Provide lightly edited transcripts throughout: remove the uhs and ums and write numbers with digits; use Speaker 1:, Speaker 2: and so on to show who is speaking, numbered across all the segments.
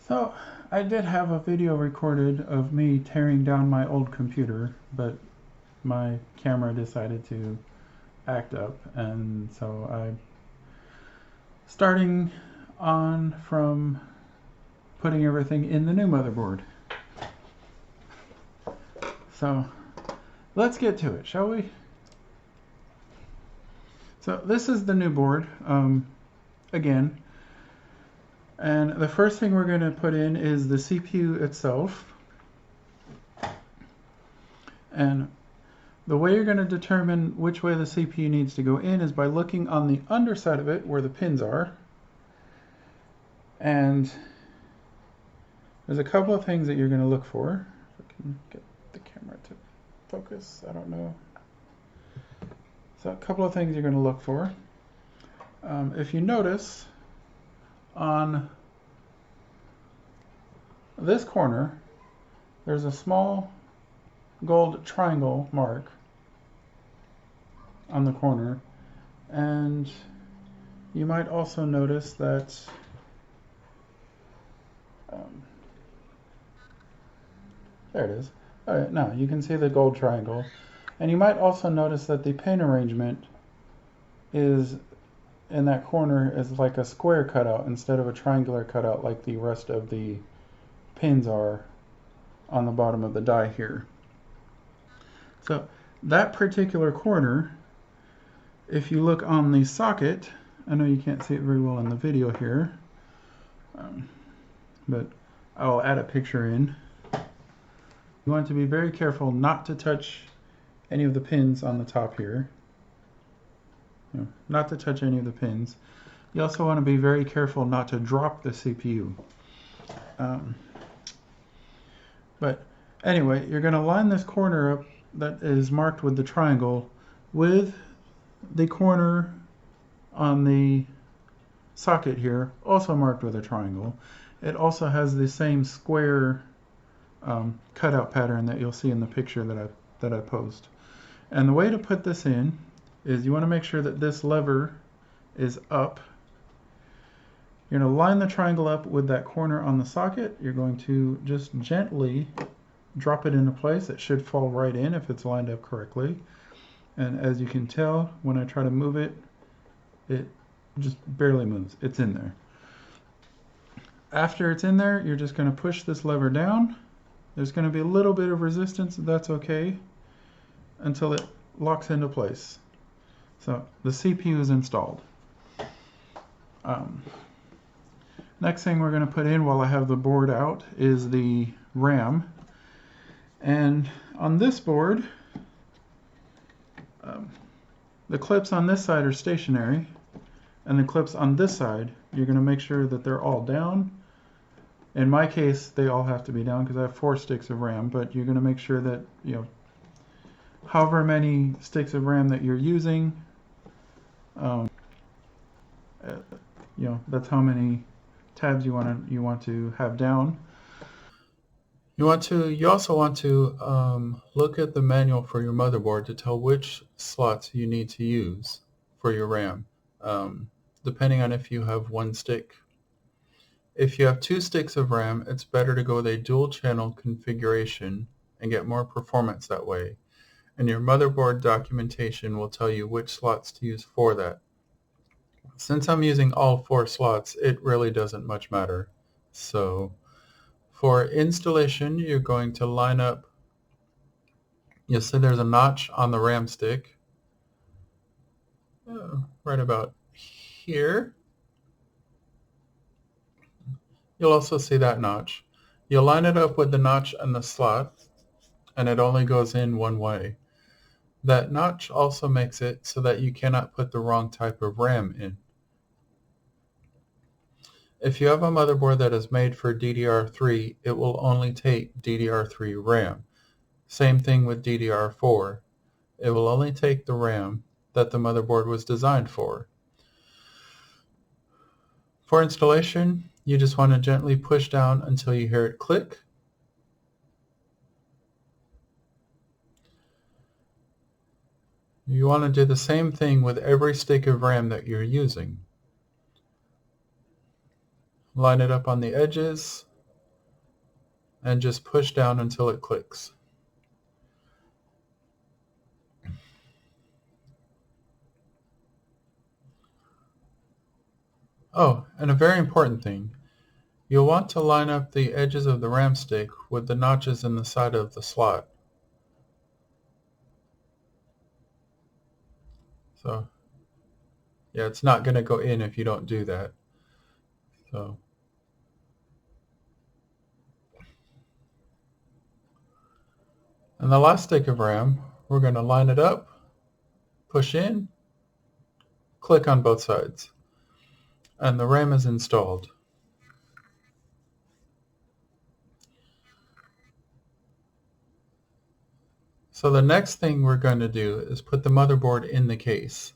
Speaker 1: So I did have a video recorded of me tearing down my old computer, but my camera decided to act up, and so I'm starting on from putting everything in the new motherboard. So let's get to it, shall we? So this is the new board, again. And the first thing we're going to put in is the CPU itself. And the way you're going to determine which way the CPU needs to go in is by looking on the underside of it where the pins are. And there's a couple of things that you're going to look for. If I can get the camera to focus, I don't know. So a couple of things you're going to look for. If you notice, on this corner, there's a small gold triangle mark on the corner, and you might also notice that there it is. All right, now you can see the gold triangle, and you might also notice that the pin arrangement is in that corner is like a square cutout instead of a triangular cutout like the rest of the pins are on the bottom of the die here. So that particular corner, if you look on the socket, I know you can't see it very well in the video here, but I'll add a picture in. You want to be very careful not to touch any of the pins on the top here. Not to touch any of the pins. You also want to be very careful not to drop the CPU. But anyway, you're going to line this corner up that is marked with the triangle with the corner on the socket here, also marked with a triangle. It also has the same square cutout pattern that you'll see in the picture that I post. And the way to put this in is you want to make sure that this lever is up. You're going to line the triangle up with that corner on the socket. You're going to just gently drop it into place. It should fall right in if it's lined up correctly. And as you can tell, when I try to move it, it just barely moves. It's in there. After it's in there, you're just going to push this lever down. There's going to be a little bit of resistance, that's okay, until it locks into place. So the CPU is installed. Next thing we're going to put in while I have the board out is the RAM. And on this board, the clips on this side are stationary, and the clips on this side, you're going to make sure that they're all down. In my case, they all have to be down because I have 4 sticks of RAM, but you're going to make sure that, however many sticks of RAM that you're using, that's how many tabs you want to have down. You also want to look at the manual for your motherboard to tell which slots you need to use for your RAM, depending on if you have 1 stick. If you have 2 sticks of RAM, it's better to go with a dual channel configuration and get more performance that way. And your motherboard documentation will tell you which slots to use for that. Since I'm using all 4 slots, it really doesn't much matter. So for installation, you're going to line up, you'll see there's a notch on the RAM stick, right about here. You'll also see that notch. You'll line it up with the notch and the slot, and it only goes in one way. That notch also makes it so that you cannot put the wrong type of RAM in. If you have a motherboard that is made for DDR3, it will only take DDR3 RAM. Same thing with DDR4. It will only take the RAM that the motherboard was designed for. For installation, you just want to gently push down until you hear it click. You want to do the same thing with every stick of RAM that you're using. Line it up on the edges and just push down until it clicks. Oh, and a very important thing. You'll want to line up the edges of the RAM stick with the notches in the side of the slot. So, yeah, it's not going to go in if you don't do that. So, and the last stick of RAM, we're going to line it up, push in, click on both sides, and the RAM is installed. So the next thing we're going to do is put the motherboard in the case.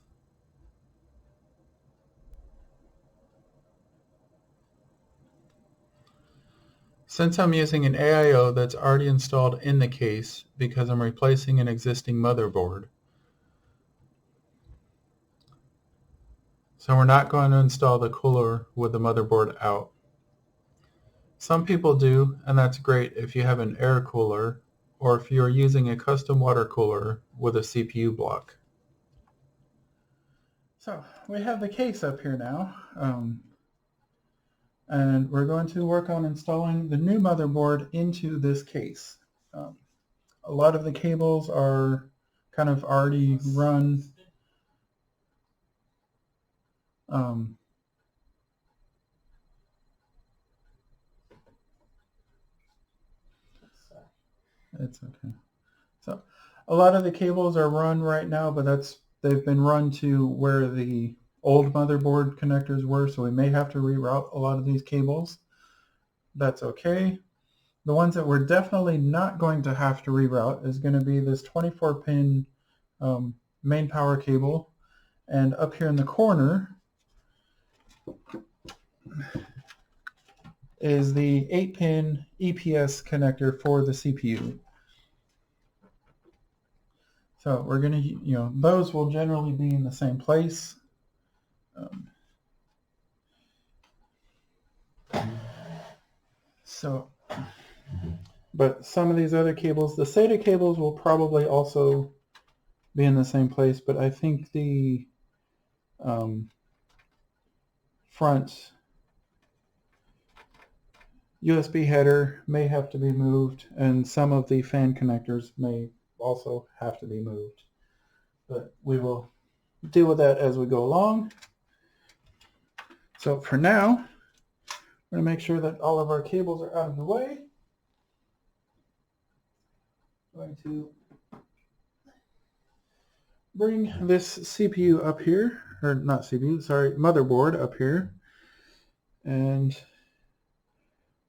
Speaker 1: Since I'm using an AIO that's already installed in the case because I'm replacing an existing motherboard, so we're not going to install the cooler with the motherboard out. Some people do, and that's great if you have an air cooler or if you're using a custom water cooler with a CPU block. So we have the case up here now, and we're going to work on installing the new motherboard into this case. A lot of the cables are kind of already run. It's okay. So a lot of the cables are run right now, but they've been run to where the old motherboard connectors were, so we may have to reroute a lot of these cables. That's okay. The ones that we're definitely not going to have to reroute is going to be this 24-pin main power cable, and up here in the corner is the 8-pin EPS connector for the CPU. So we're going to, those will generally be in the same place. But some of these other cables, the SATA cables will probably also be in the same place, but I think the front USB header may have to be moved, and some of the fan connectors may also have to be moved. But we will deal with that as we go along. So for now, we're going to make sure that all of our cables are out of the way. I'm going to bring this CPU up here, or not CPU, sorry, motherboard up here, and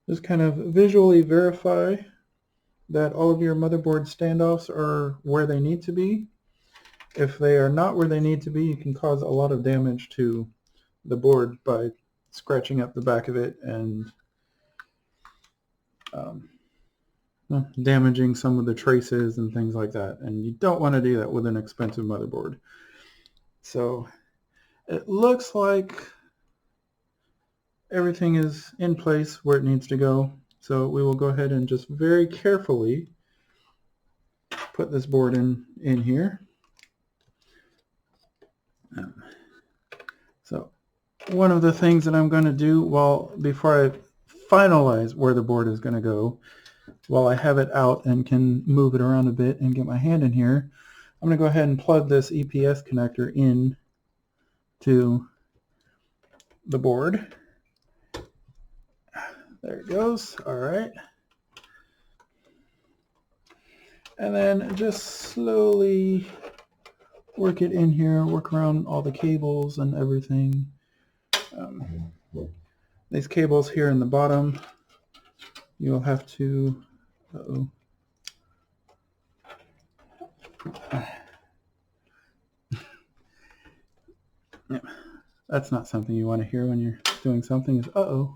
Speaker 1: just kind of visually verify that all of your motherboard standoffs are where they need to be. If they are not where they need to be, you can cause a lot of damage to the board by scratching up the back of it and damaging some of the traces and things like that. And you don't want to do that with an expensive motherboard. So it looks like everything is in place where it needs to go. So we will go ahead and just very carefully put this board in here. So one of the things that I'm going to do before I finalize where the board is going to go, while I have it out and can move it around a bit and get my hand in here, I'm going to go ahead and plug this EPS connector in to the board. There it goes. All right. And then just slowly work it in here, work around all the cables and everything. These cables here in the bottom, you'll have to, yeah, that's not something you want to hear when you're doing something, is uh-oh.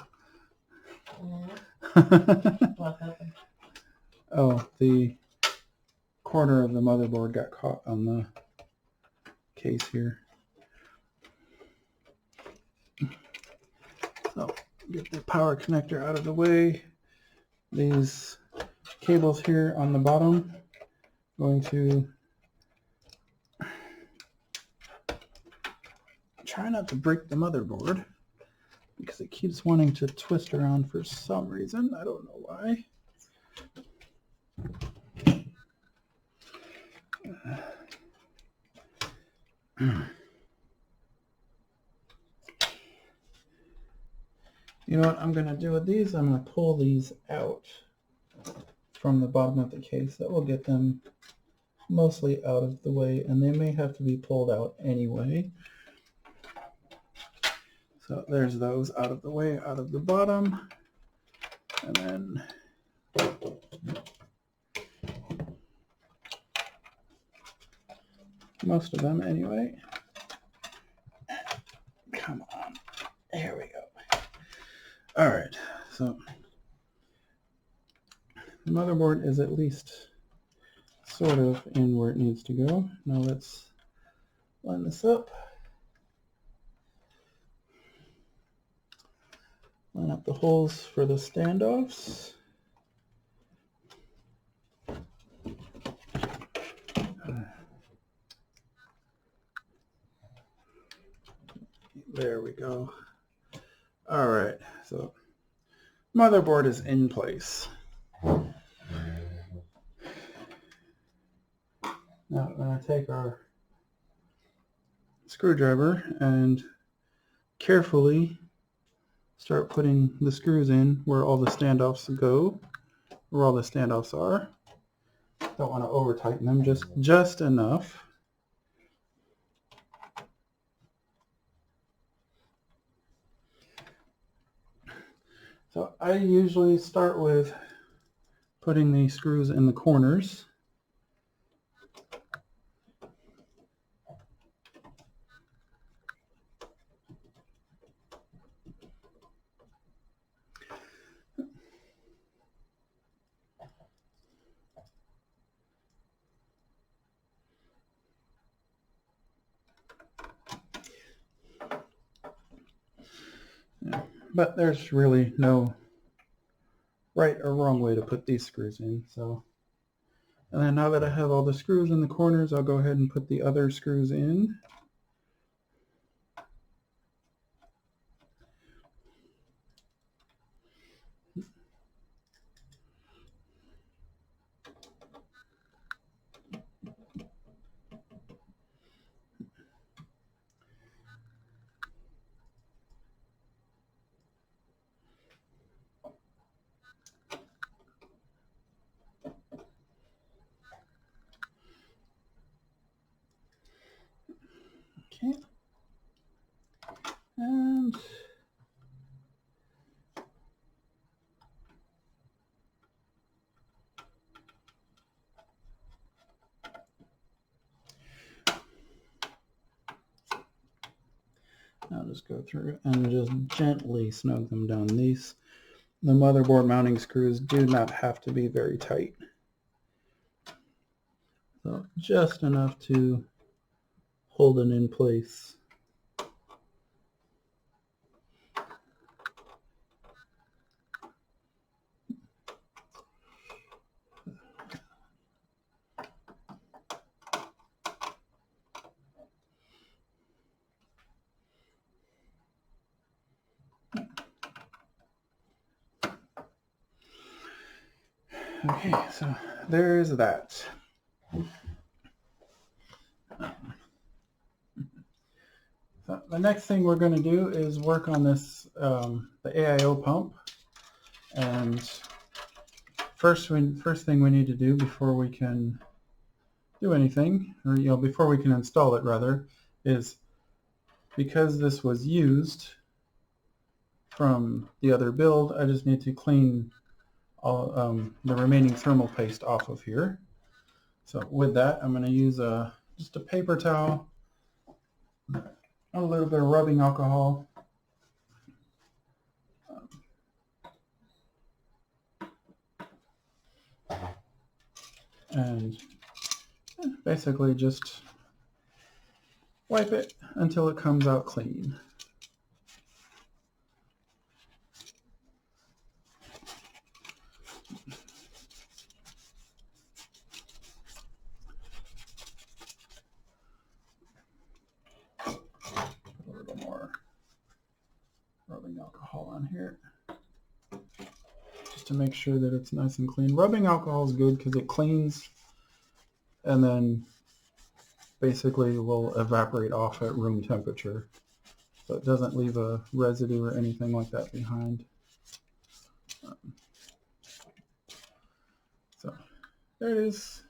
Speaker 2: What happened?
Speaker 1: Oh, the corner of the motherboard got caught on the case here. So get the power connector out of the way. these cables here on the bottom. Going to try not to break the motherboard because it keeps wanting to twist around for some reason. I don't know why. You know what I'm going to do with these? I'm going to pull these out from the bottom of the case. That will get them mostly out of the way, and they may have to be pulled out anyway. So there's those out of the way, out of the bottom, and then most of them anyway. Come on, there we go. All right, so the motherboard is at least sort of in where it needs to go. Now let's line this up. Line up the holes for the standoffs. There we go. All right, so motherboard is in place. Now we're going to take our screwdriver and carefully start putting the screws in where all the standoffs go, where all the standoffs are. Don't want to over tighten them, just enough. So I usually start with putting the screws in the corners. But there's really no right or wrong way to put these screws in. So, and then now that I have all the screws in the corners, I'll go ahead and put the other screws in. Okay. And I'll just go through and just gently snug them down. The motherboard mounting screws do not have to be very tight. So just enough to hold it in place. Okay, so there's that. So the next thing we're going to do is work on this, the AIO pump. And first thing we need to do before we can do anything, or before we can install it rather, is because this was used from the other build, I just need to clean all the remaining thermal paste off of here. So with that, I'm going to use just a paper towel, a little bit of rubbing alcohol, and basically just wipe it until it comes out clean. rubbing alcohol on here just to make sure that it's nice and clean. Rubbing alcohol is good because it cleans and then basically will evaporate off at room temperature. So it doesn't leave a residue or anything like that behind. So there it is.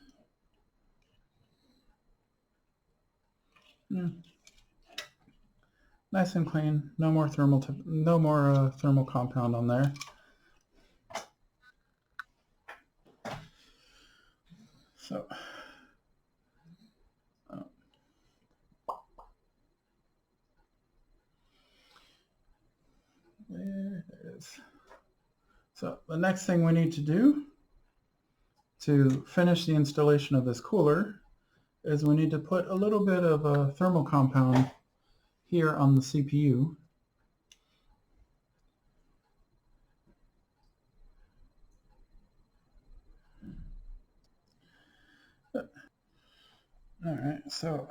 Speaker 1: Nice and clean. No more thermal compound on there. So there it is. So the next thing we need to do to finish the installation of this cooler is we need to put a little bit of a thermal compound here on the CPU. Alright, so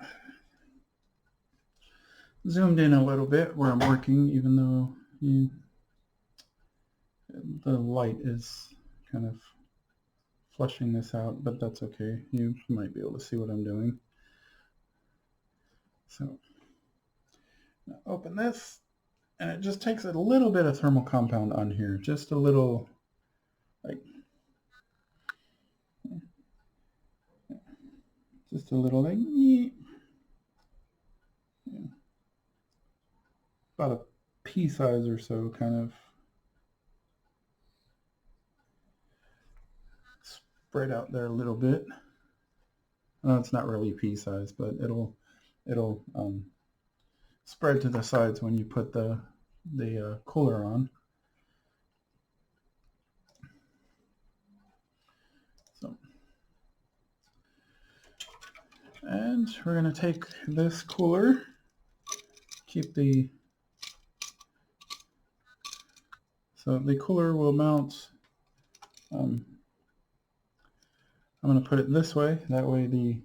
Speaker 1: zoomed in a little bit where I'm working, even though the light is kind of flushing this out, but that's okay. You might be able to see what I'm doing. So now open this, and it just takes a little bit of thermal compound on here, just a little, like, just a little, like, about a pea size or so, kind of spread out there a little bit. No, it's not really pea size, but it'll spread to the sides when you put the cooler on. So, and we're going to take this cooler, so the cooler will mount, I'm going to put it this way, that way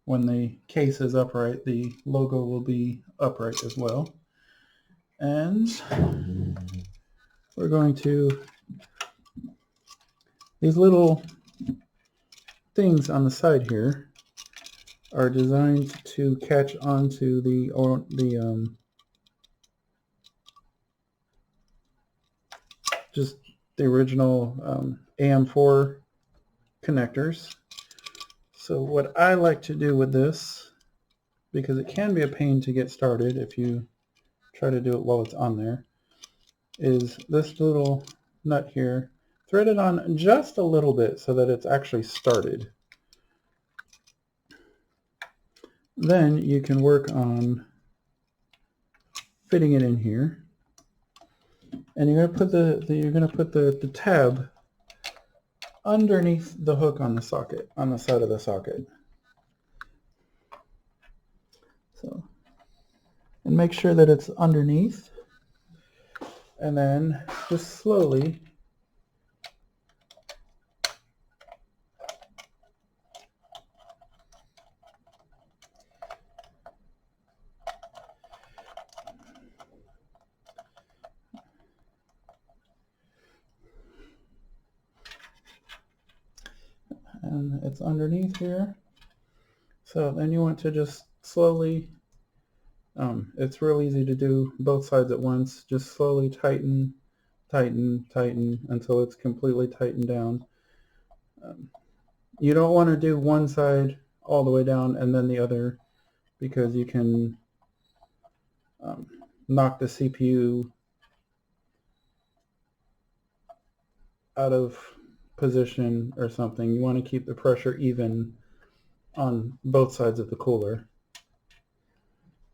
Speaker 1: when the case is upright, the logo will be upright as well. And we're going to, these little things on the side here are designed to catch onto just the original AM4 connectors. So what I like to do with this, because it can be a pain to get started if you try to do it while it's on there, is this little nut here, thread it on just a little bit so that it's actually started. Then you can work on fitting it in here, and you're going to put the tab underneath the hook on the socket, on the side of the socket. So, and make sure that it's underneath, and then just slowly and it's underneath here. So then you want to just slowly, it's real easy to do both sides at once, just slowly tighten, tighten, tighten until it's completely tightened down. You don't want to do one side all the way down and then the other, because you can knock the CPU out of position or something. You want to keep the pressure even on both sides of the cooler,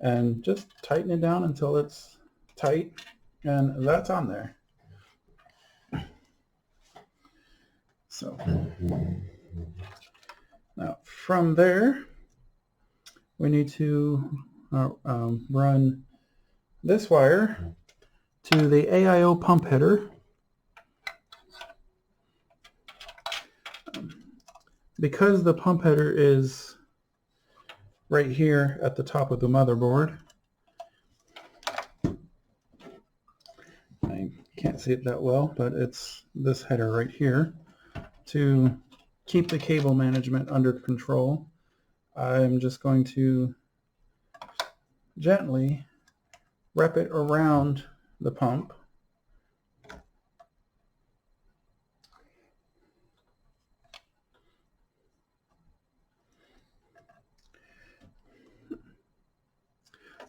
Speaker 1: and just tighten it down until it's tight, and that's on there. So now from there we need to run this wire to the AIO pump header. Because the pump header is right here at the top of the motherboard, can't see it that well, but it's this header right here to keep the cable management under control. I'm just going to gently wrap it around the pump.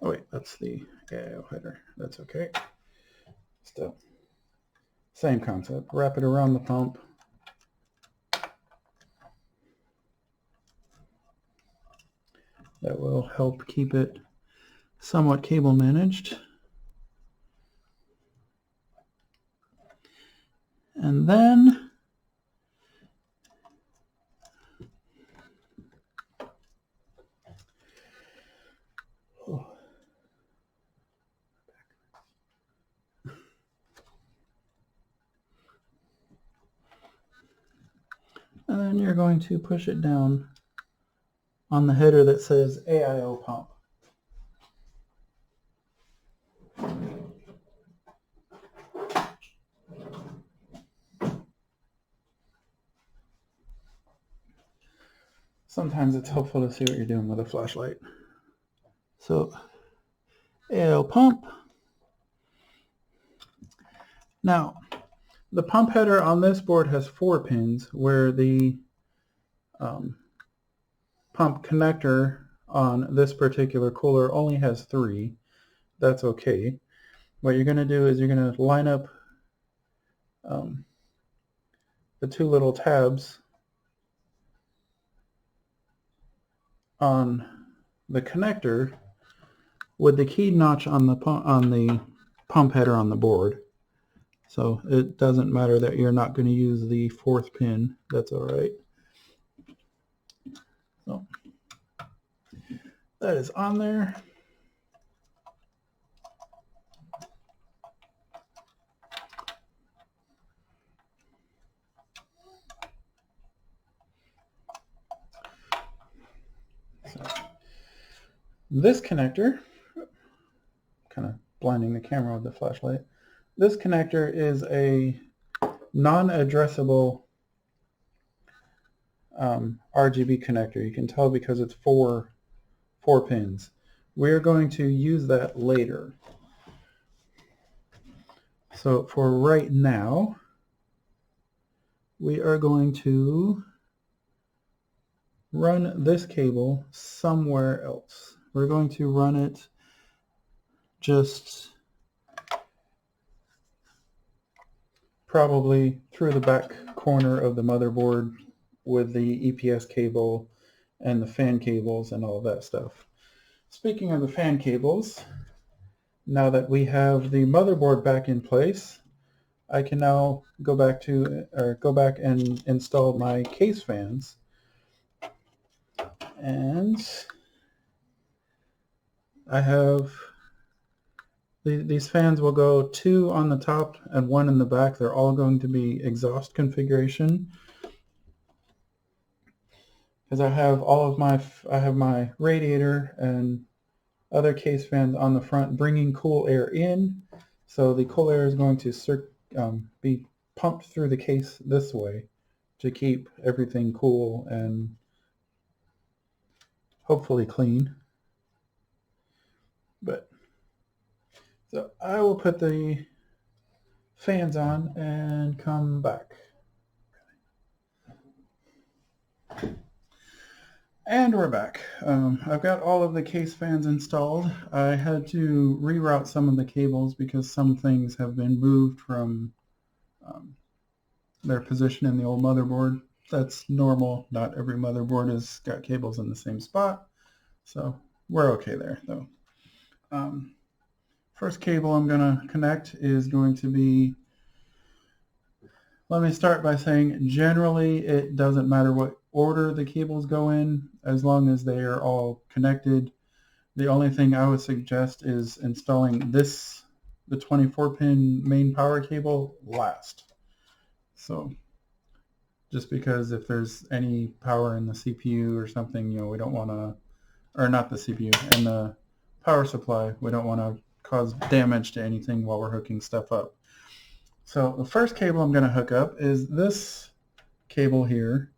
Speaker 1: Oh wait, that's the AIO header. That's okay. Still, same concept. Wrap it around the pump. That will help keep it somewhat cable managed. And then you're going to push it down on the header that says AIO pump. Sometimes it's helpful to see what you're doing with a flashlight. So, AIO pump. Now, the pump header on this board has 4 pins, where the pump connector on this particular cooler only has 3. That's okay. What you're going to do is you're going to line up the 2 little tabs on the connector with the key notch on the pump header on the board. So it doesn't matter that you're not going to use the 4th pin. That's all right. So that is on there. So this connector, kind of blinding the camera with the flashlight. This connector is a non-addressable RGB connector. You can tell because it's four pins. We're going to use that later. So for right now, we are going to run this cable somewhere else. We're going to run it just probably through the back corner of the motherboard with the EPS cable and the fan cables and all that stuff. Speaking of the fan cables, now that we have the motherboard back in place, I can now go back and install my case fans. And I have these fans will go 2 on the top and 1 in the back. They're all going to be exhaust configuration. Because I have my radiator and other case fans on the front bringing cool air in. So the cool air is going to be pumped through the case this way to keep everything cool and hopefully clean. But so I will put the fans on and come back. And we're back. I've got all of the case fans installed. I had to reroute some of the cables because some things have been moved from their position in the old motherboard. That's normal. Not every motherboard has got cables in the same spot. So we're okay there, though. First cable I'm going to connect is going to be, let me start by saying generally it doesn't matter what order the cables go in as long as they are all connected. The only thing I would suggest is installing the 24-pin main power cable last. So just because if there's any power in the CPU or something, we don't want to, or not the CPU, and the power supply, we don't want to cause damage to anything while we're hooking stuff up. So the first cable I'm going to hook up is this cable here.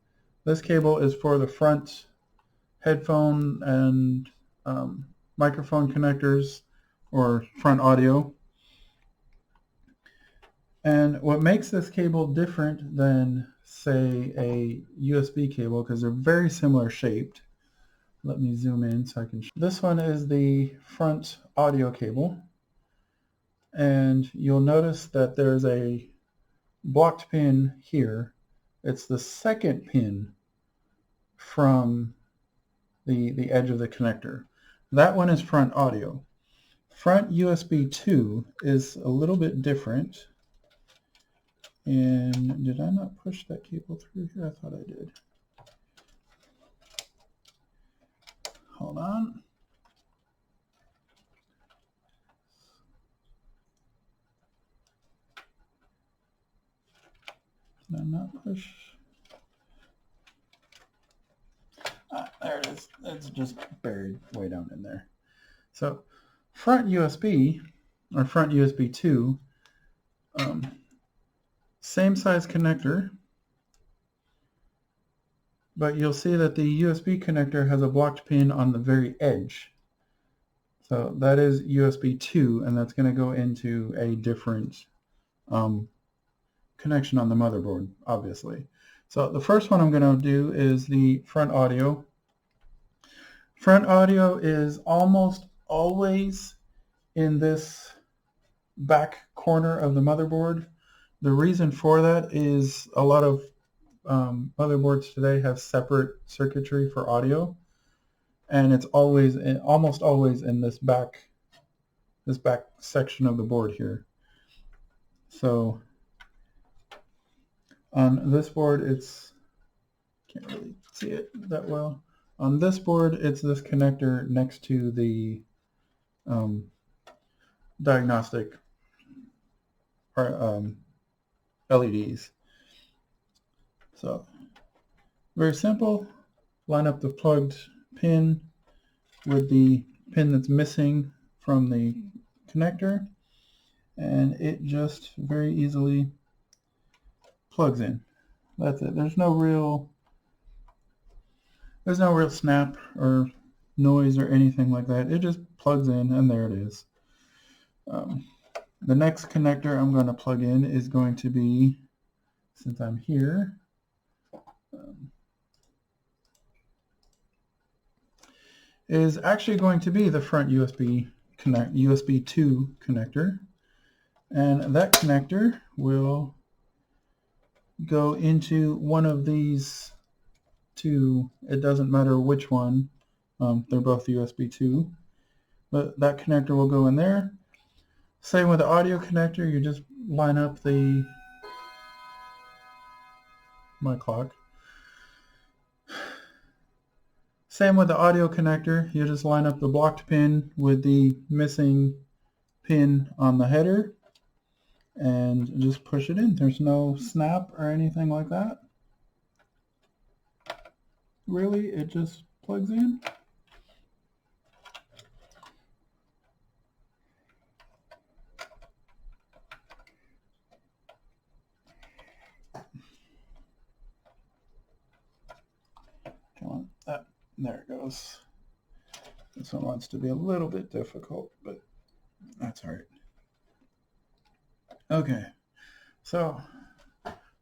Speaker 1: This cable is for the front headphone and microphone connectors or front audio. And what makes this cable different than, say, a USB cable, because they're very similar shaped. Let me zoom in so I can show. This one is the front audio cable. And you'll notice that there's a blocked pin here. It's the second pin from the edge of the connector. That one is front audio. Front USB 2 is a little bit different. And did I not push that cable through here? I thought I did. Hold on. Did I not push? There it is. It's just buried way down in there. So front USB, or front USB 2, same size connector, but you'll see that the USB connector has a blocked pin on the very edge. So that is USB 2, and that's going to go into a different connection on the motherboard, obviously. So the first one I'm going to do is the front audio. Front audio is almost always in this back corner of the motherboard. The reason for that is a lot of motherboards today have separate circuitry for audio, and it's almost always in this back section of the board here. So on this board, can't really see it that well. On this board, it's this connector next to the diagnostic LEDs. So very simple. Line up the plugged pin with the pin that's missing from the connector, and it just very easily plugs in. That's it. There's no real snap or noise or anything like that. It just plugs in, and there it is. The next connector I'm going to plug in is going to be, since I'm here, is actually going to be the front USB 2 connector, and that connector will go into one of these two. It doesn't matter which one. They're both USB 2, but that connector will go in there. Same with the audio connector. You just line up my clock. Same with the audio connector. You just line up the blocked pin with the missing pin on the header and just push it in. There's no snap or anything like that. Really, it just plugs in. Come on, there it goes. This one wants to be a little bit difficult, but that's all right. Okay, so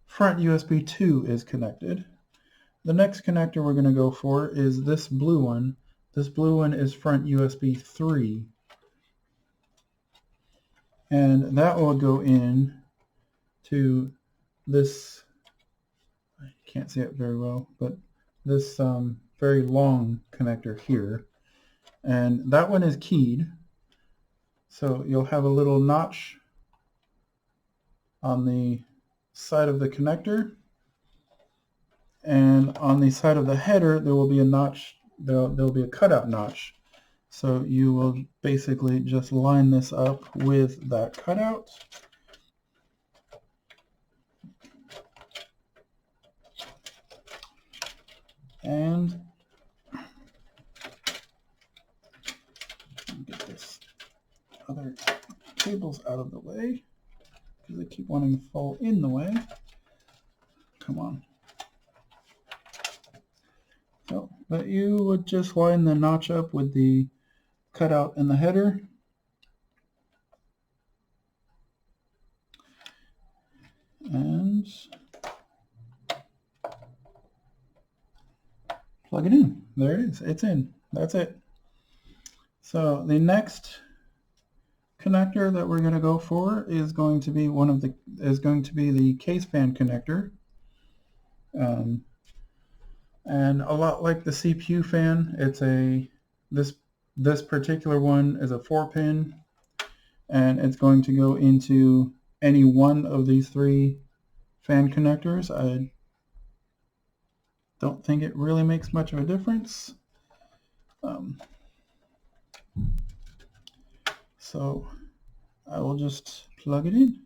Speaker 1: front USB 2 is connected. The next connector we're going to go for is this blue one. This blue one is front USB 3. And that will go in to this, I can't see it very well, but this very long connector here. And that one is keyed. So you'll have a little notch on the side of the connector. And on the side of the header, there will be a notch, there'll be a cutout notch. So you will basically just line this up with that cutout. And get this other cables out of the way. because I keep wanting to fall in the way. Come on. So, but you would just line the notch up with the cutout in the header. And plug it in. There it is. It's in. That's it. So the next connector that we're going to go for is going to be the case fan connector. And a lot like the CPU fan, it's this particular one is a 4-pin, and it's going to go into any one of these 3 fan connectors. I don't think it really makes much of a difference. So I will just plug it in.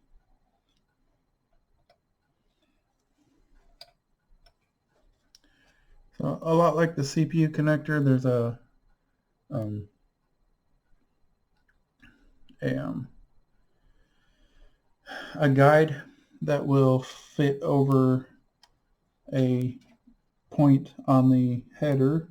Speaker 1: So a lot like the CPU connector, there's a guide that will fit over a point on the header.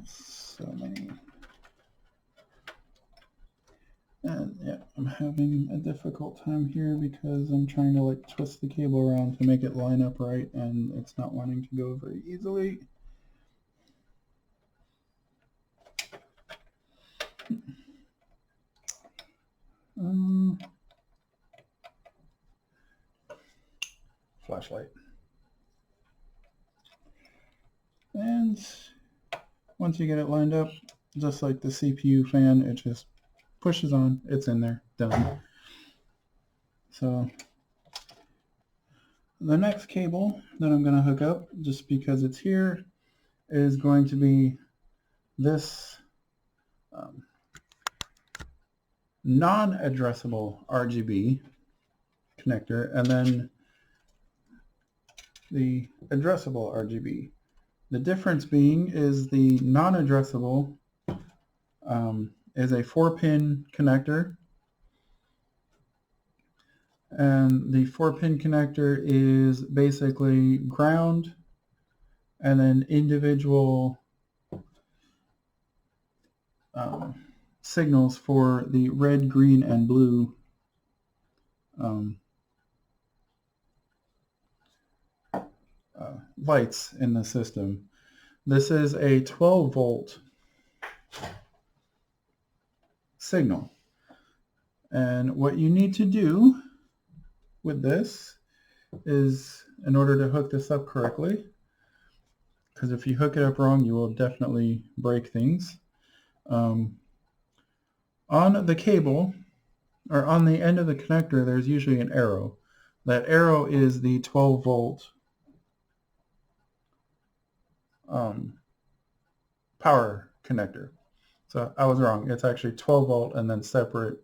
Speaker 1: So many. And yeah, I'm having a difficult time here because I'm trying to like twist the cable around to make it line up right, and it's not wanting to go very easily. Flashlight. And once you get it lined up, just like the CPU fan, it just pushes on, it's in there, done. So the next cable that I'm going to hook up, just because it's here, is going to be this non-addressable RGB connector, and then the addressable RGB. The difference being is the non-addressable is a 4-pin connector, and the 4-pin connector is basically ground and then individual signals for the red, green, and blue lights in the system. This is a 12-volt signal, and what you need to do with this is, in order to hook this up correctly, because if you hook it up wrong, you will definitely break things. On the cable, or on the end of the connector, there's usually an arrow. That arrow is the 12-volt power connector. So I was wrong. It's actually 12-volt and then separate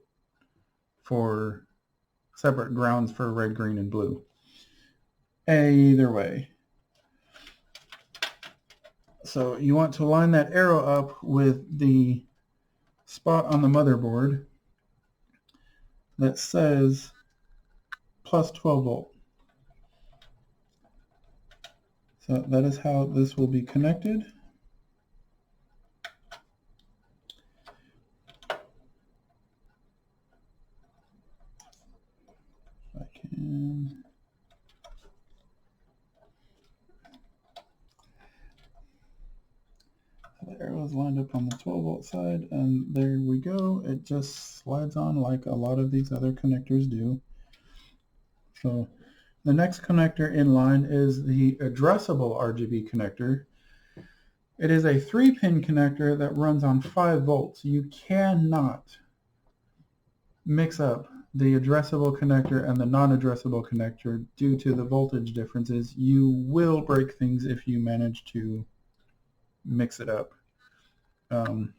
Speaker 1: grounds for red, green, and blue. Either way. So you want to line that arrow up with the spot on the motherboard that says plus 12 volt. So that is how this will be connected. If I can. The arrow is lined up on the 12-volt side, and there we go. It just slides on like a lot of these other connectors do. So the next connector in line is the addressable RGB connector. It is a 3-pin connector that runs on 5 volts. You cannot mix up the addressable connector and the non-addressable connector due to the voltage differences. You will break things if you manage to mix it up. In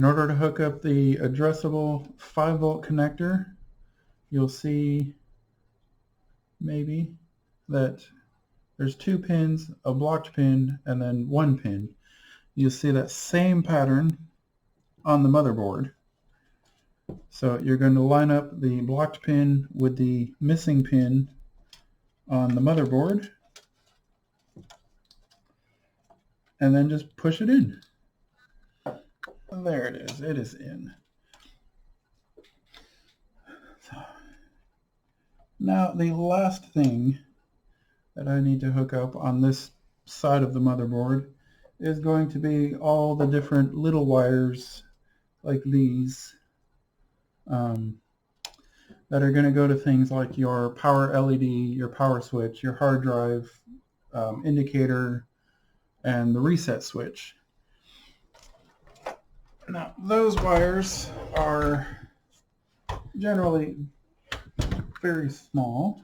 Speaker 1: order to hook up the addressable 5-volt connector, you'll see maybe that there's 2 pins, a blocked pin, and then 1 pin. You see that same pattern on the motherboard. So you're going to line up the blocked pin with the missing pin on the motherboard, and then just push it in. There it is. It is in. So, now the last thing that I need to hook up on this side of the motherboard is going to be all the different little wires like these that are going to go to things like your power LED, your power switch, your hard drive indicator, and the reset switch. Now, those wires are generally very small.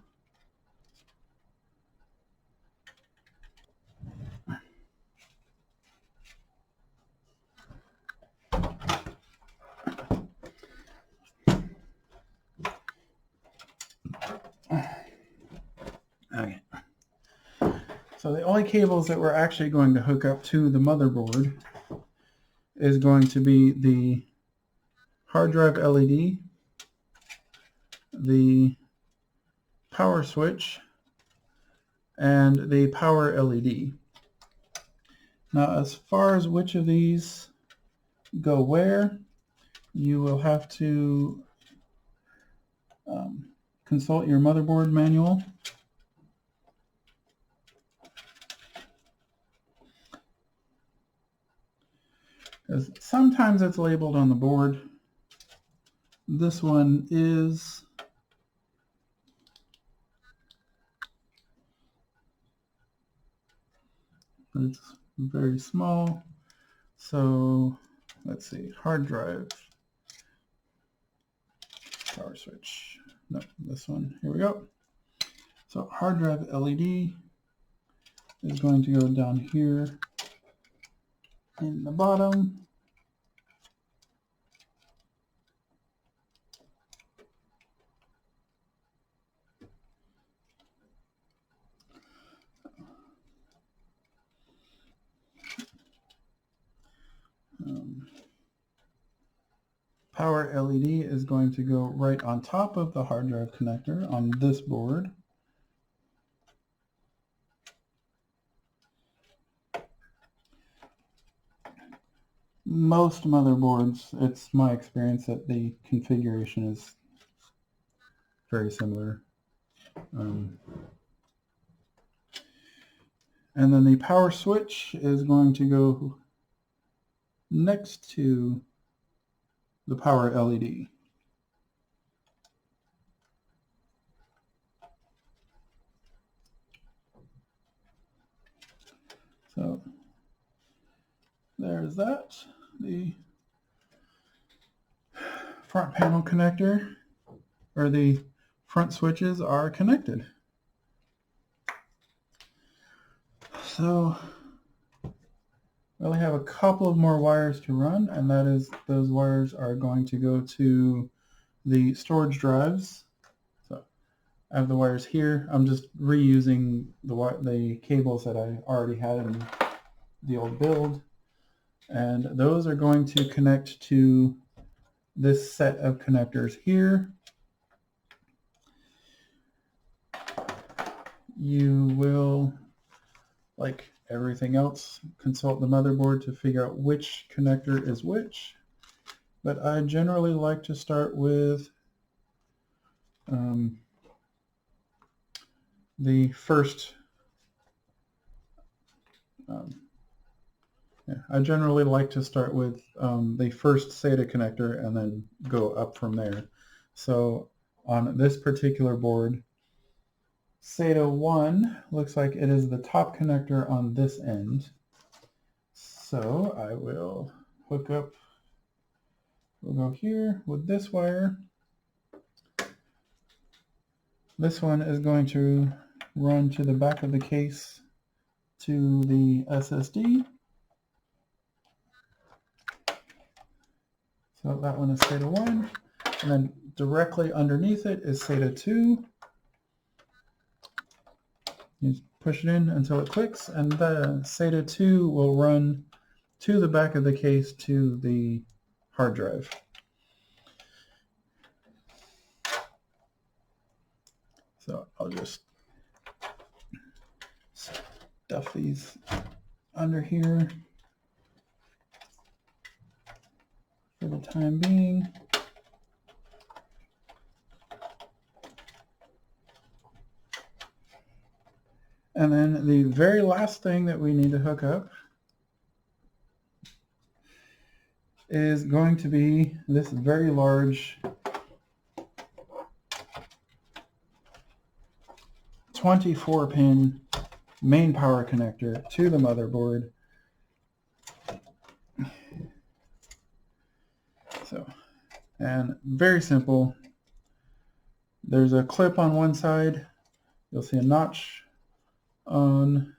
Speaker 1: Okay. So the only cables that we're actually going to hook up to the motherboard is going to be the hard drive LED, the power switch, and the power LED. Now, as far as which of these go where, you will have to consult your motherboard manual. Because sometimes it's labeled on the board. This one is. It's very small. So let's see, hard drive, power switch. No, this one. Here we go. So hard drive LED is going to go down here in the bottom. Power LED is going to go right on top of the hard drive connector on this board. Most motherboards, it's my experience that the configuration is very similar. And then the power switch is going to go next to the power LED. So there's that. The front panel connector, or the front switches, are connected. So we only have a couple of more wires to run, and that is those wires are going to go to the storage drives. So I have the wires here. I'm just reusing the cables that I already had in the old build, and those are going to connect to this set of connectors here. You will, like everything else, consult the motherboard to figure out which connector is which, but I generally like to start with the first I generally like to start with the first SATA connector and then go up from there. So on this particular board, SATA 1 looks like it is the top connector on this end. So I will hook up, we'll go here with this wire. This one is going to run to the back of the case to the SSD. So that one is SATA 1, and then directly underneath it is SATA 2. You push it in until it clicks, and the SATA 2 will run to the back of the case to the hard drive. So I'll just stuff these under here for the time being. And then the very last thing that we need to hook up is going to be this very large 24-pin main power connector to the motherboard. So, and very simple. There's a clip on one side. You'll see a notch on,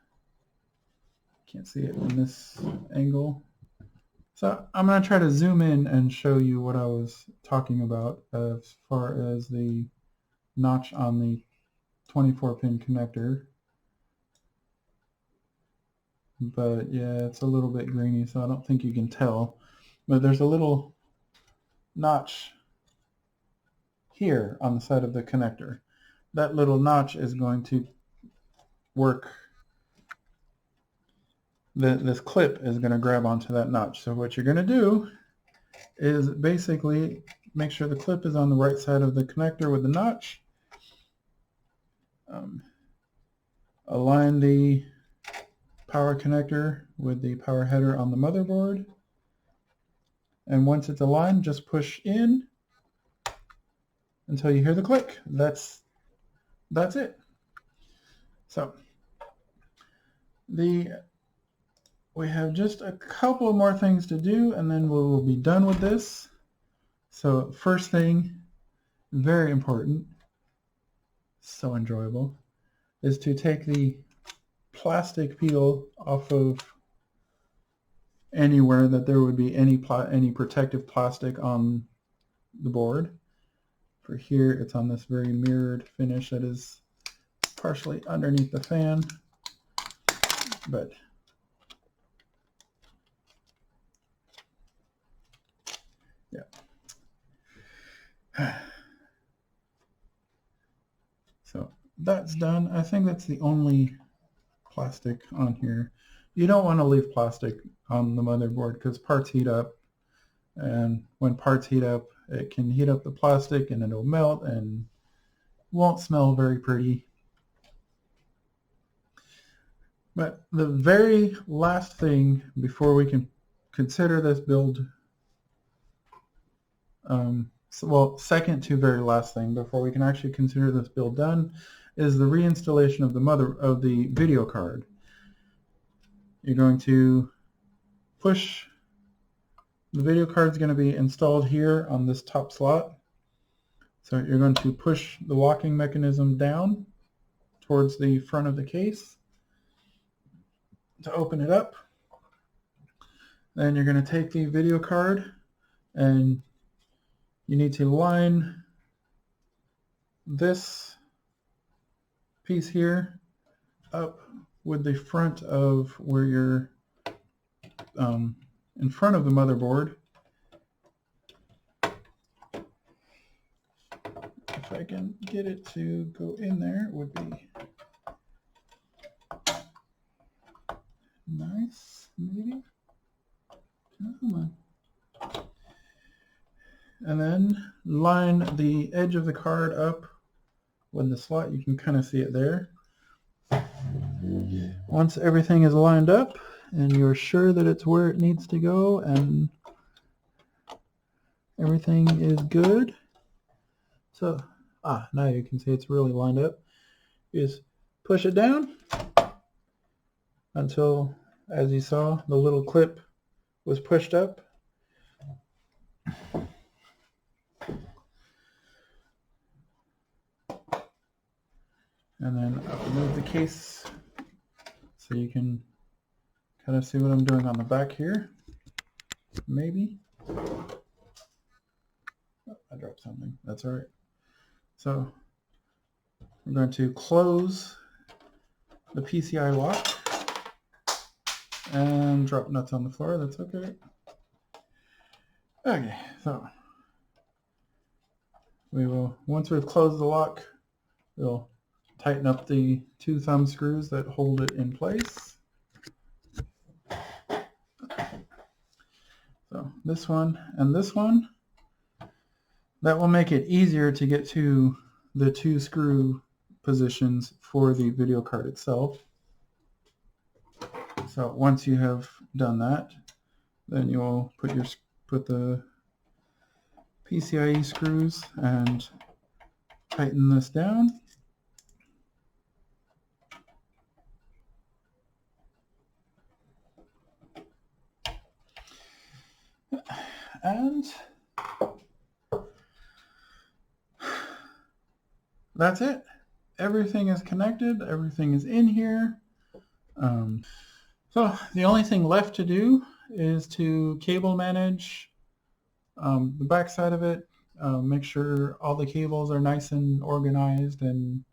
Speaker 1: can't see it in this angle. So I'm going to try to zoom in and show you what I was talking about as far as the notch on the 24-pin connector. But yeah, it's a little bit grainy, so I don't think you can tell. But there's a little notch here on the side of the connector. That little notch is going to work. This clip is going to grab onto that notch. So what you're going to do is basically make sure the clip is on the right side of the connector with the notch. Align the power connector with the power header on the motherboard. And once it's aligned, just push in until you hear the click. That's it. So we have just a couple more things to do, and then we'll be done with this. So first thing, very important, so enjoyable, is to take the plastic peel off of anywhere that there would be any protective plastic on the board. For here, it's on this very mirrored finish that is partially underneath the fan, but yeah. So that's done. I think that's the only plastic on here. You don't want to leave plastic on the motherboard because parts heat up, and when parts heat up, it can heat up the plastic and it'll melt and won't smell very pretty. But the very last thing before we can consider this build, well, second to very last thing before we can actually consider this build done, is the reinstallation of the video card. You're going to push, the video card is going to be installed here on this top slot. So you're going to push the locking mechanism down towards the front of the case to open it up. Then you're going to take the video card and you need to line this piece here up with the front of where you're in front of the motherboard. If I can get it to go in there, it would be nice, maybe. Come on. And then line the edge of the card up with the slot. You can kind of see it there. Once everything is lined up and you're sure that it's where it needs to go and everything is good, so now you can see it's really lined up. You just push it down until, as you saw, the little clip was pushed up. And then I'll remove the case so you can kind of see what I'm doing on the back here. Maybe. Oh, I dropped something. That's all right. So we're going to close the PCI lock and drop nuts on the floor. That's okay. Okay, so we will, once we've closed the lock, we'll tighten up the 2 thumb screws that hold it in place. So this one and this one, that will make it easier to get to the 2 screw positions for the video card itself. So once you have done that, then you'll put the PCIe screws and tighten this down. And that's it. Everything is connected. Everything is in here. So the only thing left to do is to cable manage the back side of it. Make sure all the cables are nice and organized and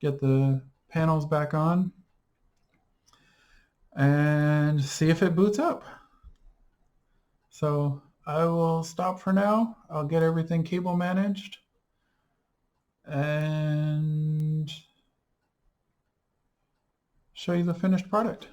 Speaker 1: get the panels back on and see if it boots up. So I will stop for now. I'll get everything cable managed and show you the finished product.